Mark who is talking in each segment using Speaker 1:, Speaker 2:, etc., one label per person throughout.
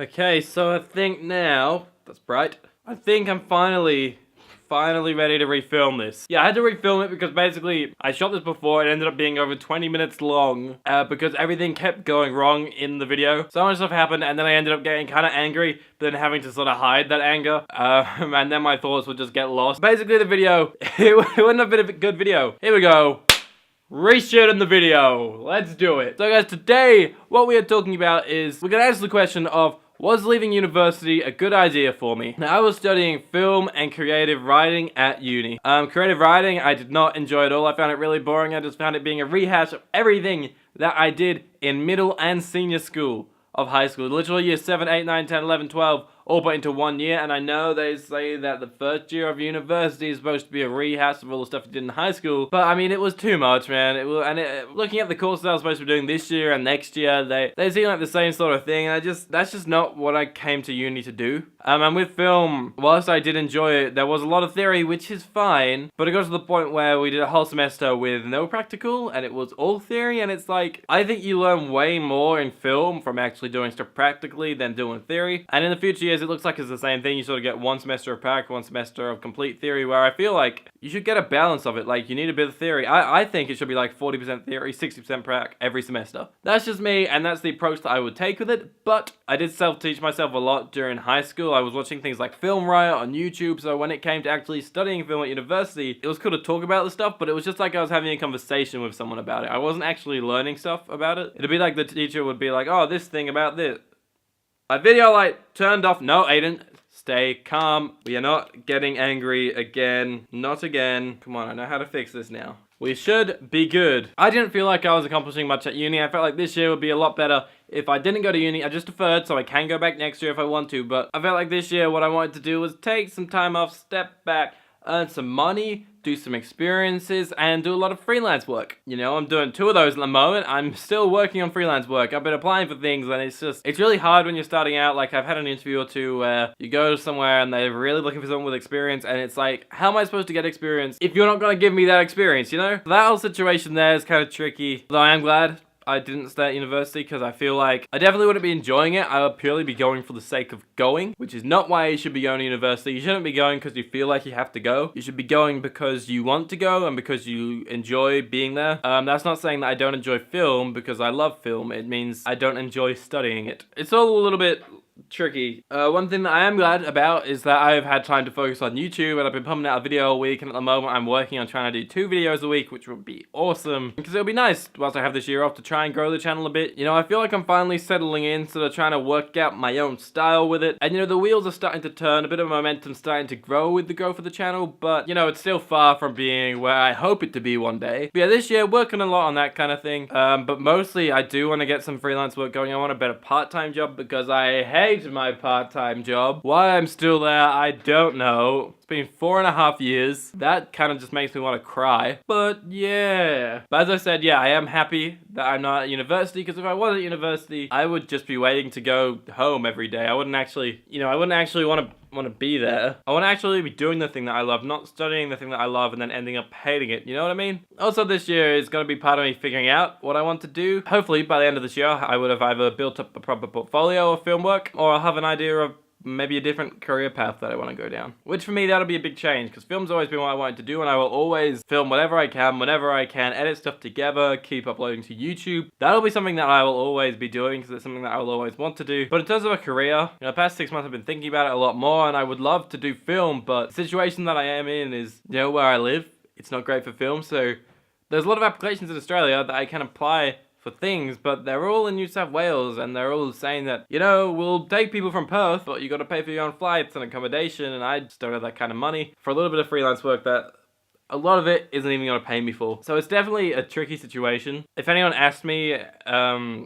Speaker 1: Okay, so I think now, that's bright, I think I'm finally ready to refilm this. Yeah, I had to refilm it because basically I shot this before. It ended up being over 20 minutes long because everything kept going wrong in the video. So much stuff happened and then I ended up getting kind of angry, but then having to sort of hide that anger. And then my thoughts would just get lost. Basically the video, it wouldn't have been a good video. Here we go. Reshoot in the video. Let's do it. So guys, today what we are talking about is we're going to answer the question of, was leaving university a good idea for me? Now, I was studying film and creative writing at uni. Creative writing, I did not enjoy at all. I found it really boring. I just found it being a rehash of everything that I did in middle and senior school of high school. Literally year 7, 8, 9, 10, 11, 12, all put into 1 year. And I know they say that the first year of university is supposed to be a rehash of all the stuff you did in high school. But I mean, it was too much, man. Looking at the courses I was supposed to be doing this year and next year, they seem like the same sort of thing. And that's just not what I came to uni to do. And with film, whilst I did enjoy it, there was a lot of theory, which is fine. But it got to the point where we did a whole semester with no practical, and it was all theory. And it's like, I think you learn way more in film from actually doing stuff practically than doing theory. And in the future years, it looks like it's the same thing. You sort of get 1 semester of prac, 1 semester of complete theory, where I feel like you should get a balance of it. Like, you need a bit of theory. I think it should be like 40% theory, 60% prac every semester. That's just me, and that's the approach that I would take with it. But I did self-teach myself a lot during high school. I was watching things like Film Riot on YouTube, so when it came to actually studying film at university, it was cool to talk about the stuff, but it was just like I was having a conversation with someone about it. I wasn't actually learning stuff about it. It'd be like the teacher would be like, oh, this thing about this. My video light turned off. No, Aiden, stay calm. We are not getting angry again. Not again. Come on, I know how to fix this now. We should be good. I didn't feel like I was accomplishing much at uni. I felt like this year would be a lot better if I didn't go to uni. I just deferred, so I can go back next year if I want to. But I felt like this year what I wanted to do was take some time off, step back, earn some money, do some experiences, and do a lot of freelance work. You know, I'm doing 2 of those at the moment. I'm still working on freelance work. I've been applying for things, and it's really hard when you're starting out. Like, I've had an interview or two where you go somewhere and they're really looking for someone with experience, and it's like, how am I supposed to get experience if you're not going to give me that experience, you know? That whole situation there is kind of tricky, though I am glad I didn't stay at university because I feel like I definitely wouldn't be enjoying it. I would purely be going for the sake of going, which is not why you should be going to university. You shouldn't be going because you feel like you have to go. You should be going because you want to go and because you enjoy being there. That's not saying that I don't enjoy film because I love film. It means I don't enjoy studying it. It's all a little bit tricky. One thing that I am glad about is that I've had time to focus on YouTube and I've been pumping out a video a week, and at the moment I'm working on trying to do 2 videos a week, which would be awesome because it'll be nice whilst I have this year off to try and grow the channel a bit. You know, I feel like I'm finally settling in, sort of trying to work out my own style with it, and you know, the wheels are starting to turn, a bit of momentum starting to grow with the growth of the channel, but you know, it's still far from being where I hope it to be one day. But yeah, this year working a lot on that kind of thing, but mostly I do want to get some freelance work going. I want a better part-time job because I hate my part-time job. Why I'm still there, I don't know. It's been 4.5 years. That kind of just makes me want to cry. But yeah. But as I said, yeah, I am happy that I'm not at university, because if I was at university, I would just be waiting to go home every day. I wouldn't actually, want to be there. I want to actually be doing the thing that I love, not studying the thing that I love and then ending up hating it. You know what I mean? Also, this year is going to be part of me figuring out what I want to do. Hopefully, by the end of this year, I would have either built up a proper portfolio of film work, or I'll have an idea of maybe a different career path that I want to go down. Which for me, that'll be a big change, because film's always been what I wanted to do, and I will always film whatever I can, whenever I can, edit stuff together, keep uploading to YouTube. That'll be something that I will always be doing, because it's something that I will always want to do. But in terms of a career, you know, the past 6 months I've been thinking about it a lot more, and I would love to do film, but the situation that I am in is, you know, where I live, it's not great for film, so there's a lot of applications in Australia that I can apply for things, but they're all in New South Wales, and they're all saying that, you know, we'll take people from Perth, but you got to pay for your own flights and accommodation, and I just don't have that kind of money for a little bit of freelance work that a lot of it isn't even going to pay me for. So it's definitely a tricky situation. If anyone asked me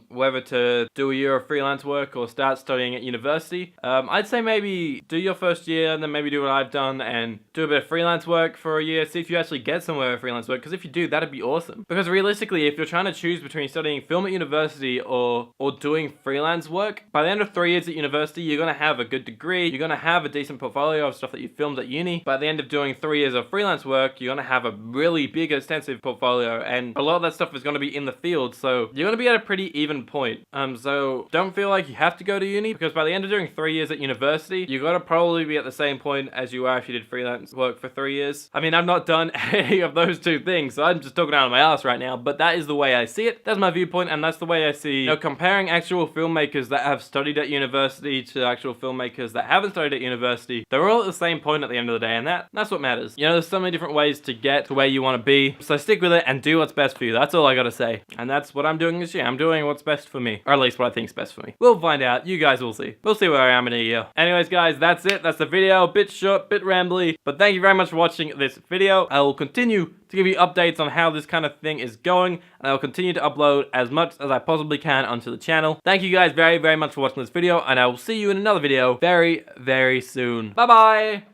Speaker 1: whether to do a year of freelance work or start studying at university, I'd say maybe do your first year and then maybe do what I've done and do a bit of freelance work for a year, see if you actually get somewhere with freelance work, because if you do, that'd be awesome. Because realistically, if you're trying to choose between studying film at university or doing freelance work, by the end of 3 years at university, you're going to have a good degree, you're going to have a decent portfolio of stuff that you filmed at uni. By the end of doing 3 years of freelance work, you're you're gonna have a really big, extensive portfolio, and a lot of that stuff is gonna be in the field, so you're gonna be at a pretty even point. So don't feel like you have to go to uni, because by the end of doing 3 years at university, you're gonna probably be at the same point as you are if you did freelance work for 3 years. I mean, I've not done any of those two things, so I'm just talking out of my ass right now, but that is the way I see it. That's my viewpoint, and that's the way I see, you know, comparing actual filmmakers that have studied at university to actual filmmakers that haven't studied at university. They're all at the same point at the end of the day, and that's what matters. You know, there's so many different ways to get to where you want to be, so stick with it and do what's best for you. That's all I gotta say, and that's what I'm doing this year. I'm doing what's best for me, or at least what I think is best for me. We'll find out. You guys will see. We'll see where I am in a year. Anyways, guys, that's it. That's the video. Bit short, bit rambly, but thank you very much for watching this video. I will continue to give you updates on how this kind of thing is going, and I will continue to upload as much as I possibly can onto the channel. Thank you guys very, very much for watching this video, and I will see you in another video very, very soon. Bye-bye!